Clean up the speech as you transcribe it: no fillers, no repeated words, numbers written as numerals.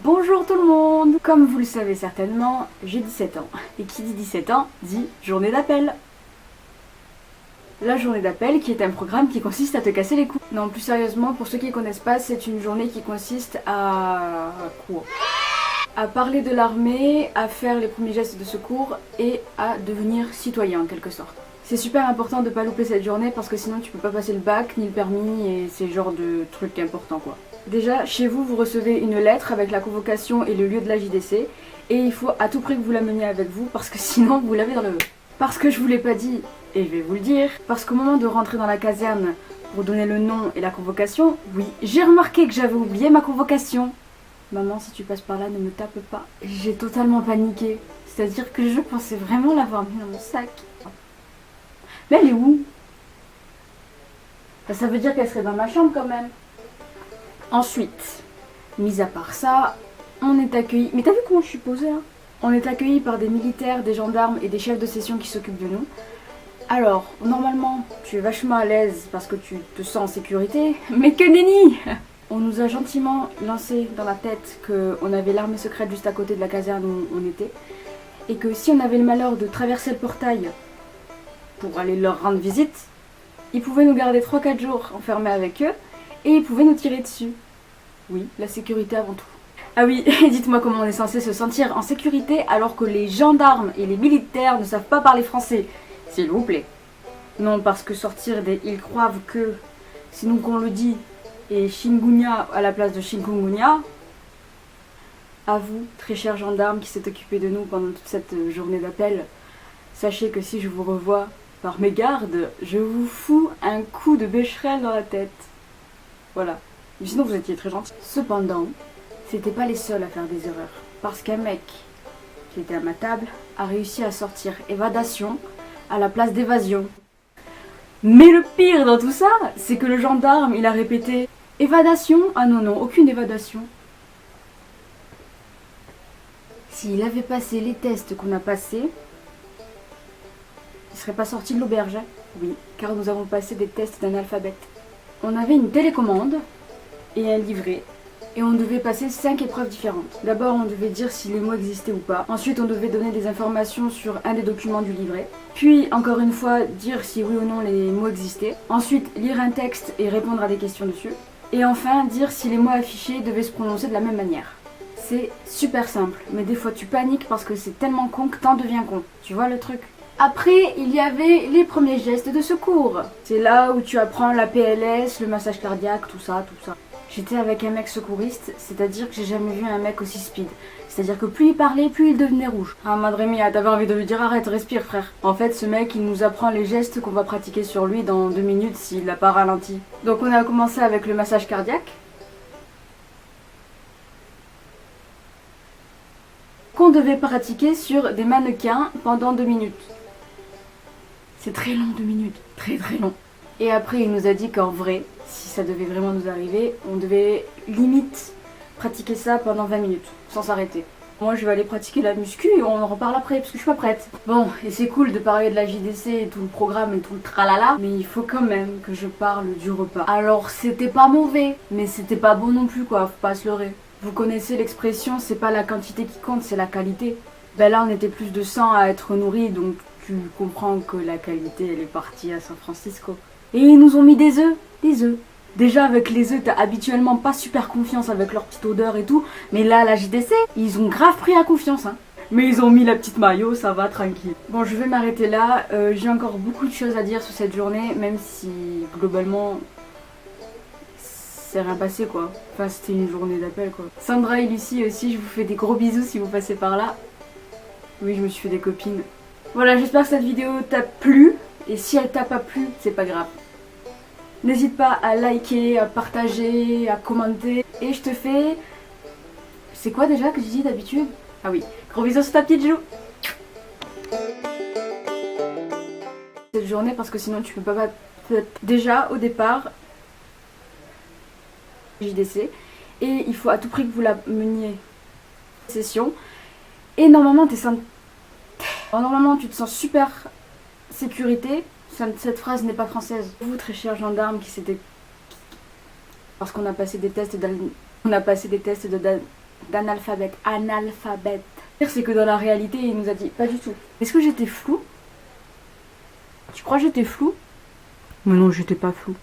Bonjour tout le monde! Comme vous le savez certainement, j'ai 17 ans. Et qui dit 17 ans, dit journée d'appel. La journée d'appel qui est un programme qui consiste à te casser les couilles. Non, plus sérieusement, pour ceux qui ne connaissent pas, c'est une journée qui consiste à quoi? À parler de l'armée, à faire les premiers gestes de secours et à devenir citoyen en quelque sorte. C'est super important de pas louper cette journée parce que sinon tu peux pas passer le bac ni le permis et c'est le genre de truc important quoi. Déjà, chez vous, vous recevez une lettre avec la convocation et le lieu de la JDC et il faut à tout prix que vous la meniez avec vous parce que sinon vous l'avez dans le... Parce que je vous l'ai pas dit et je vais vous le dire, parce qu'au moment de rentrer dans la caserne pour donner le nom et la convocation, oui, j'ai remarqué que j'avais oublié ma convocation. Maman, si tu passes par là, ne me tape pas. J'ai totalement paniqué, c'est-à-dire que je pensais vraiment l'avoir mis dans mon sac. Mais elle est où? Ça veut dire qu'elle serait dans ma chambre quand même. Ensuite, mis à part ça, on est accueilli... Mais t'as vu comment je suis posée hein? On est accueilli par des militaires, des gendarmes et des chefs de section qui s'occupent de nous. Alors, normalement, tu es vachement à l'aise parce que tu te sens en sécurité, mais que nenni! On nous a gentiment lancé dans la tête qu'on avait l'armée secrète juste à côté de la caserne où on était, et que si on avait le malheur de traverser le portail pour aller leur rendre visite, ils pouvaient nous garder 3-4 jours enfermés avec eux, et ils pouvaient nous tirer dessus. Oui, la sécurité avant tout. Ah oui, dites-moi comment on est censé se sentir en sécurité alors que les gendarmes et les militaires ne savent pas parler français, s'il vous plaît. Non, parce que sortir des ils croivent que, c'est nous qu'on le dit, et Shingunya à la place de Chikungunya. À vous, très cher gendarme qui s'est occupé de nous pendant toute cette journée d'appel, sachez que si je vous revois par mégarde, je vous fous un coup de bécherel dans la tête. Voilà. Mais sinon vous étiez très gentil. Cependant, c'était pas les seuls à faire des erreurs. Parce qu'un mec qui était à ma table a réussi à sortir évadation à la place d'évasion. Mais le pire dans tout ça, c'est que le gendarme, il a répété évadation. Ah non, non, aucune évadation. S'il avait passé les tests qu'on a passés, il serait pas sorti de l'auberge. Oui, car nous avons passé des tests d'analphabète. On avait une télécommande et un livret. Et on devait passer 5 épreuves différentes. D'abord, on devait dire si les mots existaient ou pas. Ensuite, on devait donner des informations sur un des documents du livret. Puis, encore une fois, dire si oui ou non les mots existaient. Ensuite, lire un texte et répondre à des questions dessus. Et enfin, dire si les mots affichés devaient se prononcer de la même manière. C'est super simple, mais des fois tu paniques parce que c'est tellement con que t'en deviens con. Tu vois le truc? Après, il y avait les premiers gestes de secours. C'est là où tu apprends la PLS, le massage cardiaque, tout ça, tout ça. J'étais avec un mec secouriste, c'est-à-dire que j'ai jamais vu un mec aussi speed. C'est-à-dire que plus il parlait, plus il devenait rouge. Ah madre mia, t'avais envie de lui dire arrête, respire frère. En fait, ce mec, il nous apprend les gestes qu'on va pratiquer sur lui dans 2 minutes s'il n'a pas ralenti. Donc on a commencé avec le massage cardiaque. Qu'on devait pratiquer sur des mannequins pendant 2 minutes. C'est très long 2 minutes, très très long. Et après il nous a dit qu'en vrai, si ça devait vraiment nous arriver, on devait limite pratiquer ça pendant 20 minutes, sans s'arrêter. Moi je vais aller pratiquer la muscu et on en reparle après parce que je suis pas prête. Bon, et c'est cool de parler de la JDC et tout le programme et tout le tralala, mais il faut quand même que je parle du repas. Alors c'était pas mauvais, mais c'était pas bon non plus quoi, faut pas se leurrer. Vous connaissez l'expression, c'est pas la quantité qui compte, c'est la qualité. Ben là on était plus de 100 à être nourris, donc tu comprends que la qualité elle est partie à San Francisco. Et ils nous ont mis des œufs, des œufs. Déjà avec les œufs, t'as habituellement pas super confiance avec leur petite odeur et tout, mais là la JDC, ils ont grave pris la confiance hein. Mais ils ont mis la petite maillot, ça va tranquille. Bon, je vais m'arrêter là, j'ai encore beaucoup de choses à dire sur cette journée, même si globalement c'est rien passé quoi. Enfin c'était une journée d'appel quoi. Sandra et Lucie aussi, je vous fais des gros bisous si vous passez par là. Oui, je me suis fait des copines. Voilà, j'espère que cette vidéo t'a plu. Et si elle t'a pas plu, c'est pas grave. N'hésite pas à liker, à partager, à commenter. Et je te fais... C'est quoi déjà que je dis d'habitude? Ah oui, gros bisous sur ta petite joue. Cette journée parce que sinon tu peux pas... Déjà, au départ, JDC. Et il faut à tout prix que vous la meniez session. Et normalement, normalement tu te sens super... sécurité, cette phrase n'est pas française. Vous, très cher gendarme, qui s'était... Parce qu'on a passé des tests d'analphabète. Analphabète. C'est que dans la réalité, il nous a dit pas du tout. Est-ce que j'étais floue? Tu crois que j'étais floue? Mais non, j'étais pas floue.